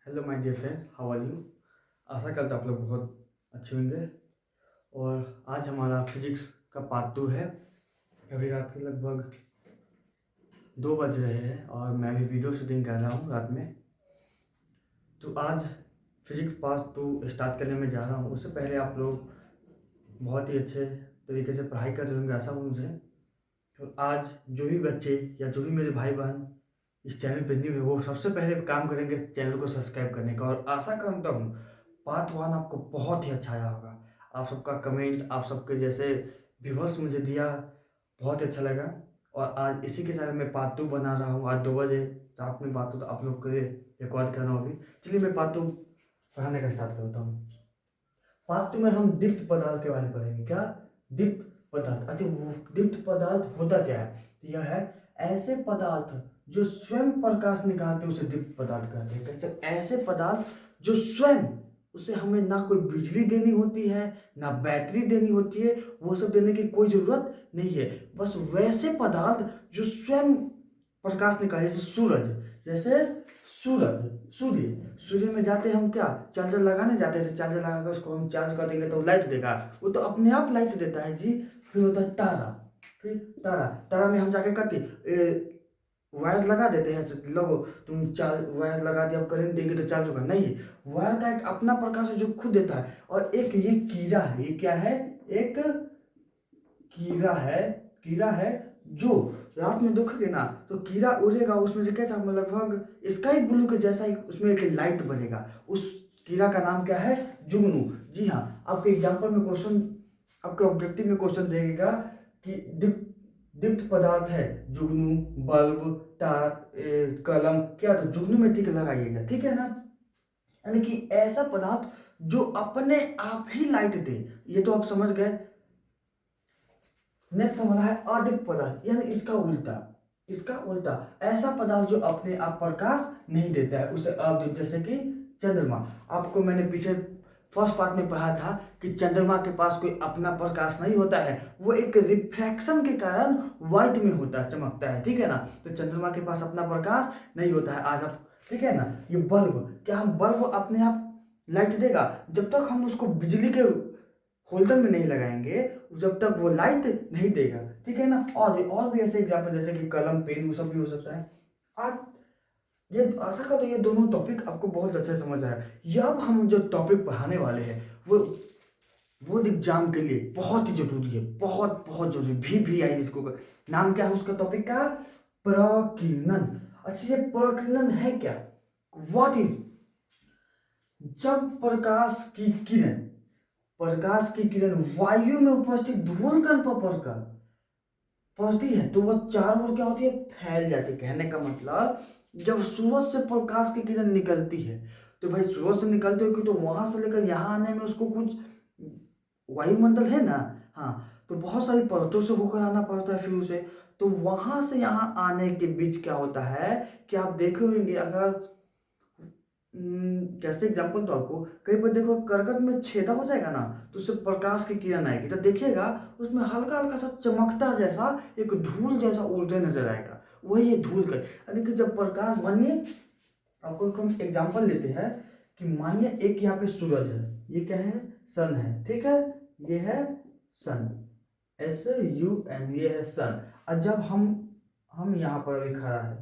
Hello my dear friends, how are you. आशा करता हूँ आप लोग बहुत अच्छे होंगे। और आज हमारा फिजिक्स का पार्ट 2 है। अभी रात के लगभग 2 बज रहे हैं और मैं भी वीडियो शूटिंग कर रहा हूँ रात में। तो आज फिजिक्स पार्ट 2 स्टार्ट करने में जा रहा हूँ। उससे पहले आप लोग बहुत ही अच्छे तरीके से पढ़ाई कर रहे होंगे, आशा हूँ मुझे। तो आज जो भी बच्चे या जो भी मेरे भाई बहन इस चैनल पर न्यू है, वो सबसे पहले काम करेंगे चैनल को सब्सक्राइब करने का। और आशा करता हूँ पार्ट 1 आपको बहुत ही अच्छा आया होगा। आप सबका कमेंट, आप सबके जैसे व्यूवर्स मुझे दिया, बहुत अच्छा लगा। और आज इसी के साथ मैं पार्ट 2 बना रहा हूँ। आज 2 बजे रात में बात हो तो आप लोग के लिए रिकॉर्ड कर रहा हूँ अभी। चलिए मैं पार्ट 2 पढ़ाने का स्टार्ट करता हूँ। पार्ट 2 में हम दीप्त पदार्थ के बारे में पढ़ेंगे। क्या? दीप्त पदार्थ। अच्छा, वो दीप्त पदार्थ होता क्या है? तो यह है ऐसे पदार्थ जो स्वयं प्रकाश निकालते हैं, उसे दीप्त पदार्थ कहते हैं। कैसे? ऐसे पदार्थ जो स्वयं, उसे हमें ना कोई बिजली देनी होती है, ना बैटरी देनी होती है, वो सब देने की कोई जरूरत नहीं है। बस वैसे पदार्थ जो स्वयं प्रकाश निकाले, जैसे सूरज, जैसे सूर्य में जाते हम क्या चार्जर लगाने जाते हैं। चार्जर लगा कर उसको हम चार्ज कर देंगे तो लाइट देगा, वो तो अपने आप लाइट देता है जी। फिर होता है तारा। फिर तारा में हम जाके कहते वायर लगा देते हैं। लो तुम चार्ज वायर लगा दिया, अब करंट देंगे तो चार्ज होगा, नहीं। वायर का एक अपना प्रकाश है जो खुद देता है। और एक ये कीड़ा है। ये क्या है? एक कीड़ा है जो रात में देखोगे ना तो कीड़ा उड़ेगा, उसमें से कैसा लगभग स्काई ब्लू के जैसा ही उसमें एक लाइट बनेगा। उस कीड़ा का नाम क्या है? जुगनू। जी हाँ, आपके एग्जाम्पल में क्वेश्चन, आपके ऑब्जेक्टिव में क्वेश्चन देगा कि दीप्त पदार्थ है जुगनू, बल्ब, तार, कलम। क्या? तो जुगनू में टिक लगाइएगा, ठीक है ना। यानी कि ऐसा पदार्थ जो अपने आप ही लाइट दे। ये तो आप समझ गए। नेक्स्ट हमारा है अदीप्त पदार्थ, यानी इसका उल्टा ऐसा पदार्थ जो अपने आप प्रकाश नहीं देता है, उसे अदीप्त। जैसे कि चंद्रमा। आपको मैंने पीछे फर्स्ट पार्ट में पढ़ा था कि चंद्रमा के पास कोई अपना प्रकाश नहीं होता है, वो एक रिफ्रैक्शन के कारण व्हाइट में होता है, चमकता है, ठीक है ना। तो चंद्रमा के पास अपना प्रकाश नहीं होता है। आज आप, ठीक है ना। ये बल्ब, क्या हम बल्ब अपने आप लाइट देगा? जब तक हम उसको बिजली के होल्डर में नहीं लगाएंगे, जब तक वो लाइट नहीं देगा, ठीक है ना। और भी ऐसे एग्जाम्पल जैसे कि कलम, पेन, वो सब भी हो सकता है। आज ये आशा करता हूं ये दोनों टॉपिक आपको बहुत अच्छे से समझ आया। ये अब हम जो टॉपिक पढ़ाने वाले हैं वो एग्जाम के लिए बहुत ही जरूरी है, बहुत बहुत जरूरी। भी आई जिसको नाम क्या है उसका टॉपिक का? प्रकीर्णन। अच्छा, ये प्रकीर्णन है क्या? What is? जब प्रकाश की किरण वायु में उपस्थित धूलकण पर पड़कर पड़ती है तो वह चारों ओर क्या होती है? फैल जाती है। कहने का मतलब, जब सूरज से प्रकाश की किरण निकलती है तो भाई सूरज से निकलते हो कि तो वहां से लेकर यहाँ आने में उसको कुछ वायुमंडल है ना। हाँ, तो बहुत सारी परतों से होकर आना पड़ता है। फिर उसे तो वहां से यहाँ आने के बीच क्या होता है कि आप देखे होंगे, अगर कैसे एग्जांपल तो आपको कहीं पर देखो करकट में छेदा हो जाएगा ना, तो उससे प्रकाश की किरण आएगी, तो देखिएगा उसमें हल्का हल्का सा चमकता जैसा एक धूल जैसा उड़ते नजर आएगा। वही ये धूल का, यानी कि जब प्रकाश, मानिए आपको हम एग्जांपल लेते हैं कि मानिए एक यहाँ पे सूरज है, ये क्या है? सन है, ठीक है। ये है सन, SUN, ये है सन। और जब हम यहाँ पर अभी खड़ा है,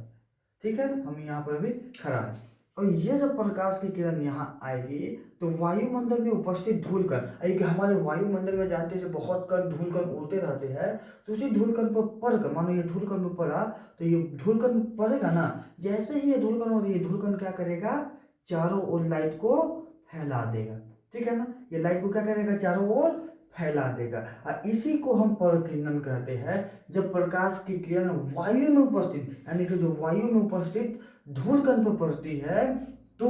ठीक है, हम यहाँ पर अभी खड़ा है, और ये जब प्रकाश की किरण यहाँ आएगी तो वायुमंडल में उपस्थित धूलकण, कि हमारे वायुमंडल में जानते हैं बहुत कण धूलकण उड़ते रहते हैं, तो उसी धूलकण पर पड़कर, मानो ये धूलकण पर पड़ा तो ये धूलकण पड़ेगा ना, जैसे ही ये धूलकण और ये धूलकण क्या करेगा? चारों ओर लाइट को फैला देगा, ठीक है ना। ये लाइट को क्या करेगा? चारों ओर फैला देगा। और इसी को हम प्रकीर्णन कहते हैं। जब प्रकाश की किरण वायु में उपस्थित, यानी कि जो वायु में उपस्थित धूलकण पर पड़ती है तो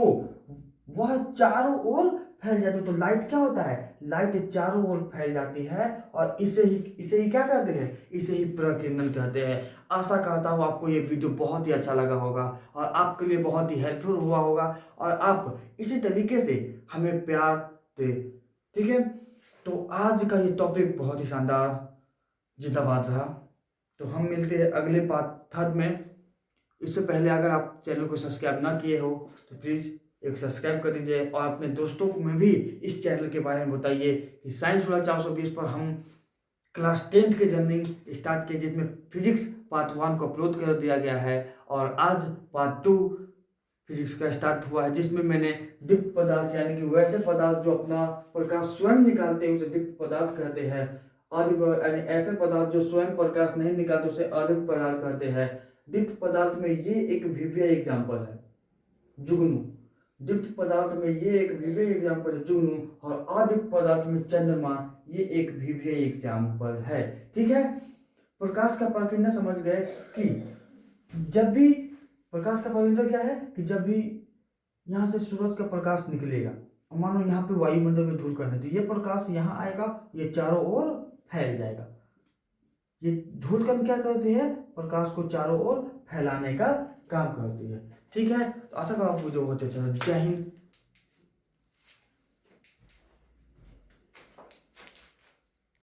वह चारों ओर फैल जाती है। तो लाइट क्या होता है? लाइट चारों ओर फैल जाती है, और इसे ही क्या कहते हैं? इसे ही प्रकीर्णन कहते हैं। आशा करता हूँ आपको ये वीडियो बहुत ही अच्छा लगा होगा और आपके लिए बहुत ही हेल्पफुल हुआ होगा, और आप इसी तरीके से हमें प्यार दे, ठीक है। तो आज का ये टॉपिक बहुत ही शानदार जिंदाबाद रहा। तो हम मिलते हैं अगले पार्ट 3 में। इससे पहले अगर आप चैनल को सब्सक्राइब ना किए हो तो प्लीज़ एक सब्सक्राइब कर दीजिए और अपने दोस्तों को में भी इस चैनल के बारे में बताइए कि साइंस वाला 420 पर हम क्लास 10th की जर्नी स्टार्ट की, जिसमें फिजिक्स पार्ट 1 को अपलोड कर दिया गया है और आज पार्ट 2 फिजिक्स का स्टार्ट हुआ है, जिसमें मैंने दीप्त पदार्थ यानी कि वैसे पदार्थ जो अपना प्रकाश स्वयं निकालते हैं उसे दीप्त पदार्थ कहते हैं। यानी ऐसे पदार्थ जो स्वयं प्रकाश नहीं निकालते उसे अदीप्त पदार्थ कहते हैं। दीप्त पदार्थ में ये एक विविध एग्जाम्पल है जुगनू। दीप्त पदार्थ में ये एक विविध एग्जाम्पल है जुगनू, और अदीप्त पदार्थ में चंद्रमा ये एक विविध एग्जाम्पल है। ठीक है, प्रकाश का प्रकीर्णन समझ गए कि जब भी प्रकाश का प्रकीर्णन क्या है कि जब भी यहाँ से सूरज का प्रकाश निकलेगा, मानो यहाँ पे वायुमंडल में धूल कण है, तो ये प्रकाश यहाँ आएगा, ये चारों ओर फैल जाएगा। ये धूल कण क्या करती है, प्रकाश को चारों ओर फैलाने का काम करती है। ठीक है, तो आशा करो आपको जो बहुत अच्छा। जय हिंद।